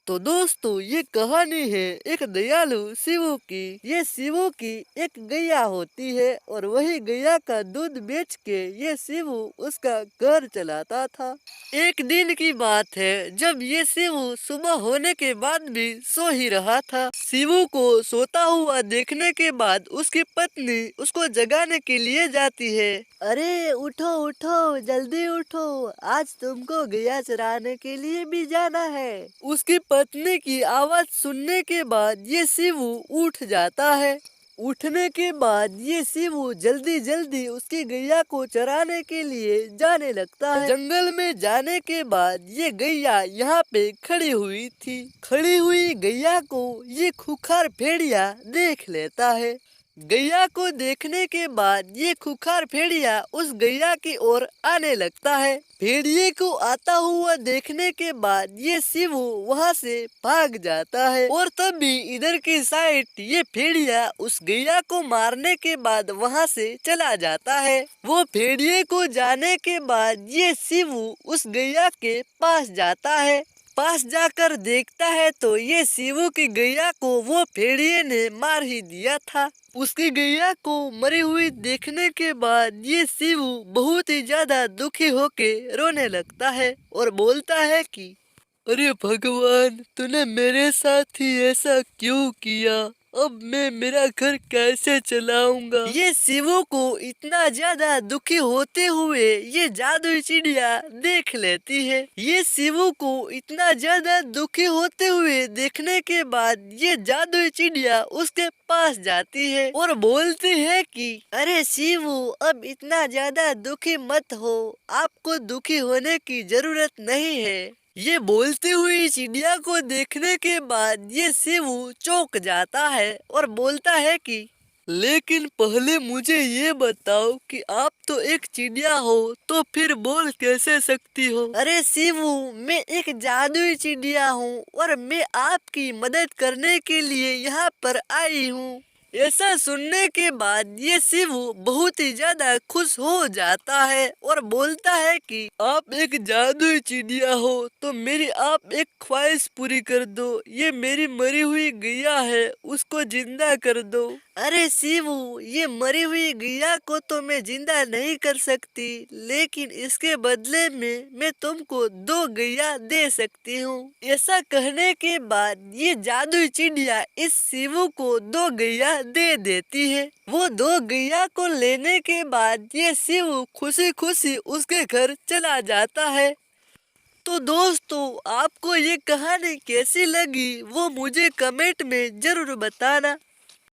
तो दोस्तों ये कहानी है एक दयालु शिवू की। ये शिवू की एक गैया होती है और वही गैया का दूध बेच के ये शिवू उसका घर चलाता था। एक दिन की बात है जब ये शिवू सुबह होने के बाद भी सो ही रहा था। शिवू को सोता हुआ देखने के बाद उसकी पत्नी उसको जगाने के लिए जाती है। अरे उठो उठो जल्दी उठो, आज तुमको गैया चराने के लिए भी जाना है। उसकी पत्नी की आवाज सुनने के बाद ये शिवू उठ जाता है। उठने के बाद ये शिवू जल्दी जल्दी उसकी गैया को चराने के लिए जाने लगता है। जंगल में जाने के बाद ये गैया यहाँ पे खड़ी हुई थी। खड़ी हुई गैया को ये खूंखार भेड़िया देख लेता है। गैया को देखने के बाद ये खूंखार भेड़िया उस गैया की ओर आने लगता है। भेड़िए को आता हुआ देखने के बाद ये शिवू वहाँ से भाग जाता है और तभी इधर की साइड ये भेड़िया उस गैया को मारने के बाद वहाँ से चला जाता है। वो भेड़िए को जाने के बाद ये शिवू उस गैया के पास जाता है। पास जाकर देखता है तो ये शिवू की गैया को वो भेड़िए ने मार ही दिया था। उसकी गैया को मरी हुई देखने के बाद ये शिवू बहुत ही ज्यादा दुखी होके रोने लगता है और बोलता है कि अरे भगवान, तूने मेरे साथ ही ऐसा क्यों किया? अब मैं मेरा घर कैसे चलाऊंगा? ये शिवू को इतना ज्यादा दुखी होते हुए ये जादुई चिड़िया देख लेती है। ये शिवू को इतना ज्यादा दुखी होते हुए देखने के बाद ये जादुई चिड़िया उसके पास जाती है और बोलती है कि अरे शिवू, अब इतना ज्यादा दुखी मत हो, आपको दुखी होने की जरूरत नहीं है। ये बोलती हुई चिड़िया को देखने के बाद ये शिवू चौंक जाता है और बोलता है कि लेकिन पहले मुझे ये बताओ कि आप तो एक चिड़िया हो तो फिर बोल कैसे सकती हो? अरे शिवू, मैं एक जादुई चिड़िया हूँ और मैं आपकी मदद करने के लिए यहाँ पर आई हूँ। ऐसा सुनने के बाद ये शिवू बहुत ही ज्यादा खुश हो जाता है और बोलता है कि आप एक जादुई चिड़िया हो तो मेरी आप एक ख्वाहिश पूरी कर दो। ये मेरी मरी हुई गैया है, उसको जिंदा कर दो। अरे शिवू, ये मरी हुई गैया को तो मैं जिंदा नहीं कर सकती, लेकिन इसके बदले में मैं तुमको 2 गैया दे सकती हूँ। ऐसा कहने के बाद ये जादुई चिड़िया इस शिवू को 2 गैया दे देती है। वो 2 गैया को लेने के बाद ये शिवू खुशी खुशी उसके घर चला जाता है। तो दोस्तों, आपको ये कहानी कैसी लगी वो मुझे कमेंट में जरूर बताना।